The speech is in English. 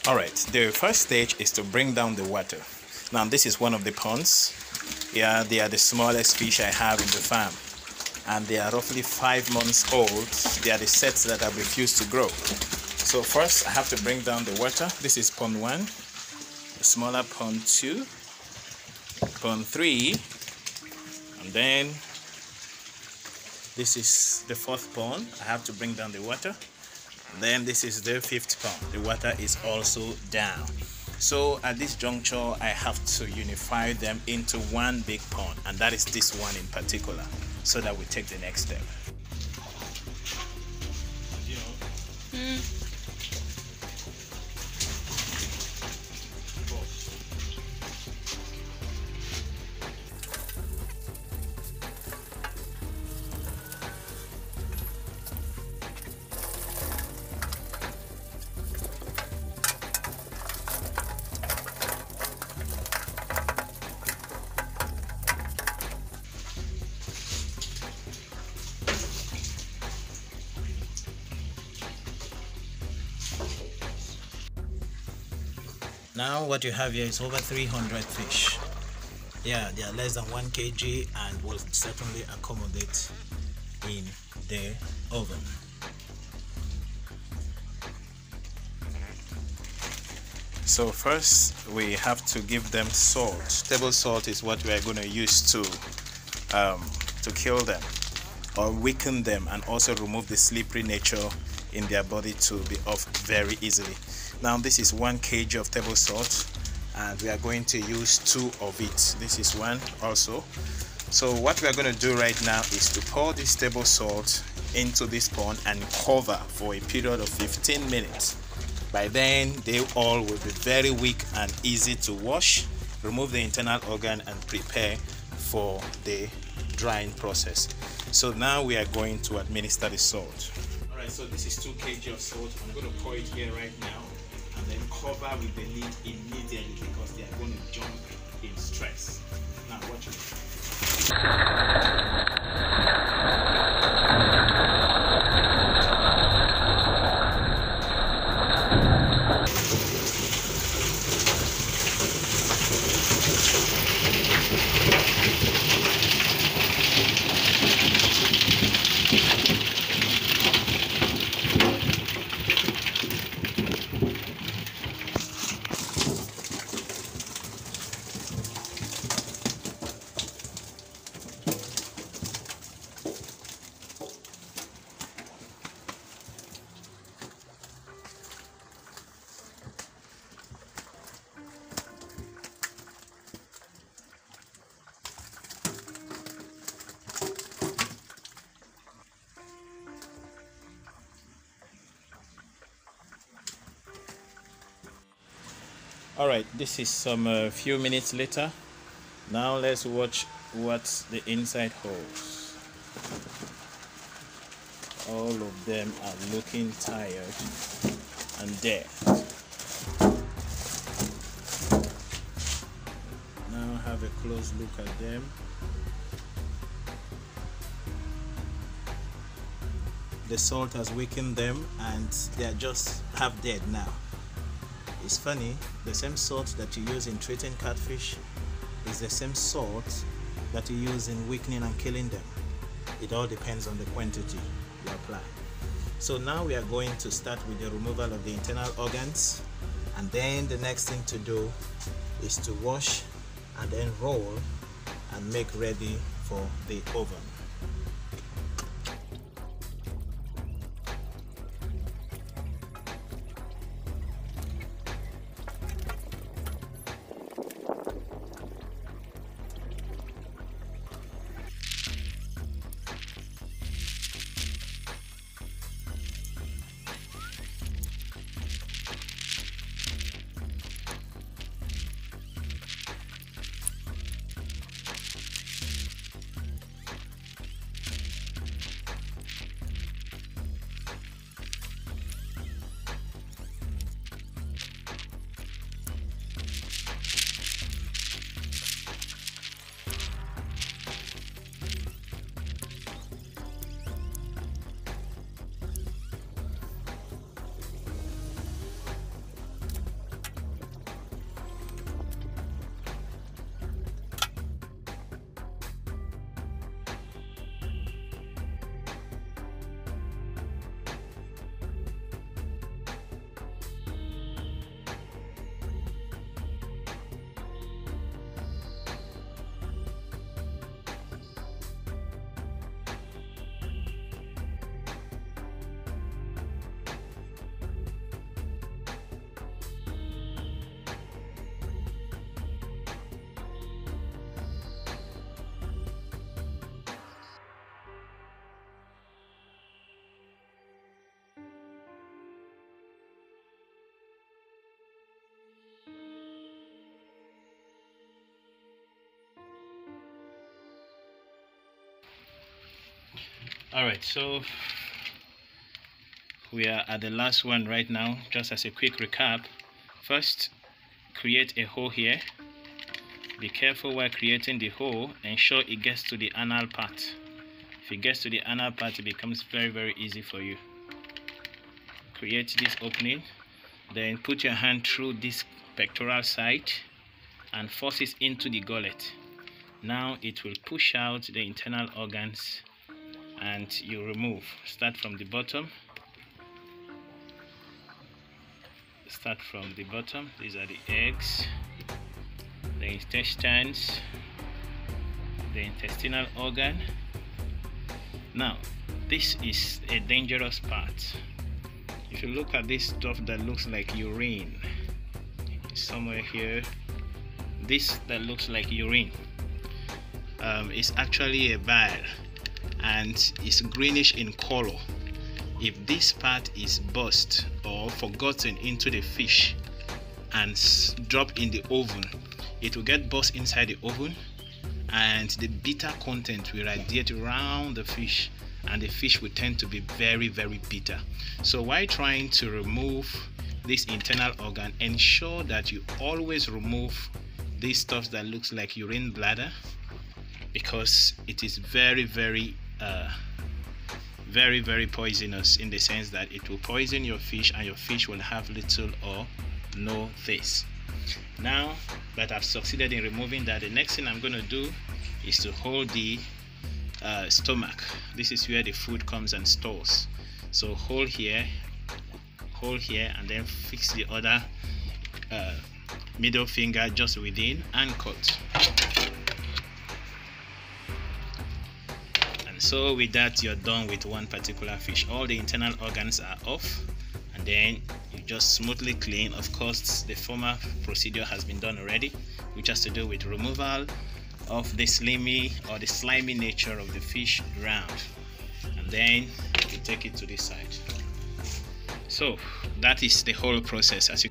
Alright, the first stage is to bring down the water. Now this is one of the ponds. Yeah, they are the smallest fish I have in the farm, and they are roughly 5 months old. They are the sets that have refused to grow. So first I have to bring down the water. This is pond 1, the smaller pond 2, pond 3, and then this is the 4th pond. I have to bring down the water. Then this is the 5th pond. The water is also down. So at this juncture, I have to unify them into one big pond, and that is this one in particular, so that we take the next step. Now what you have here is over 300 fish. Yeah, they are less than 1 kg and will certainly accommodate in the oven. So first we have to give them salt. Table salt is what we are going to use to kill them or weaken them, and also remove the slippery nature in their body to be off very easily. Now this is 1 kg of table salt, and we are going to use 2 of it. This is 1 also. So what we are going to do right now is to pour this table salt into this pond and cover for a period of 15 minutes. By then they all will be very weak and easy to wash, remove the internal organ, and prepare for the drying process. So now we are going to administer the salt. Alright, so this is 2 kg of salt. I'm going to pour it here right now, and then cover with the lid immediately because they are going to jump in stress. Now watch it. Alright, this is some few minutes later. Now let's watch what the inside holds. All of them are looking tired and dead. Now have a close look at them. The salt has weakened them and they are just half dead now. It's funny, the same salt that you use in treating catfish is the same salt that you use in weakening and killing them. It all depends on the quantity you apply. So now we are going to start with the removal of the internal organs, and then the next thing to do is to wash and then roll and make ready for the oven. Alright, so we are at the last one right now. Just as a quick recap, first create a hole here. Be careful while creating the hole, ensure it gets to the anal part. If it gets to the anal part, it becomes very easy for you. Create this opening, then put your hand through this pectoral side and force it into the gullet. Now it will push out the internal organs and you remove. Start from the bottom. Start from the bottom. These are the eggs, the intestines, the intestinal organ. Now this is a dangerous part. If you look at this stuff that looks like urine, somewhere here, this that looks like urine is actually a bile and it's greenish in color. If this part is burst or forgotten into the fish and dropped in the oven, it will get burst inside the oven and the bitter content will radiate around the fish and the fish will tend to be very bitter. So while trying to remove this internal organ, ensure that you always remove this stuff that looks like urine bladder, because it is very poisonous, in the sense that it will poison your fish and your fish will have little or no taste. Now that I've succeeded in removing that, the next thing I'm going to do is to hold the stomach. This is where the food comes and stores. So hold here, and then fix the other middle finger just within and cut. And so with that, you're done with one particular fish. All the internal organs are off, and then you just smoothly clean. Of course, the former procedure has been done already, which has to do with removal of the slimy nature of the fish round, and then you take it to this side. So that is the whole process. As you